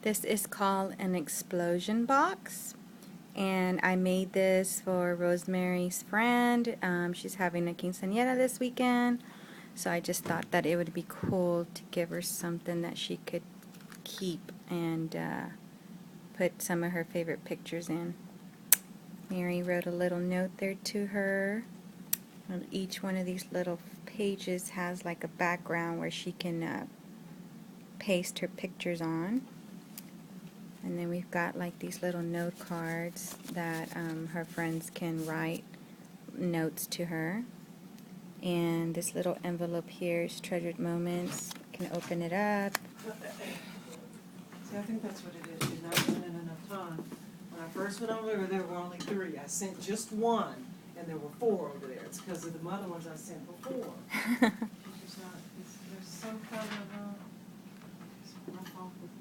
This is called an explosion box, and I made this for Rosemary's friend. She's having a quinceañera this weekend, so I just thought that it would be cool to give her something that she could keep and put some of her favorite pictures in. Mary wrote a little note there to her. And each one of these little pages has like a background where she can paste her pictures on. And then we've got like these little note cards that her friends can write notes to her. And this little envelope here is treasured moments. You can open it up. See, I think that's what it is. She's not giving it enough time. When I first went over there were only 3. I sent just 1, and there were 4 over there. It's because of the other ones I sent before. She's just not, there's some kind of rough off with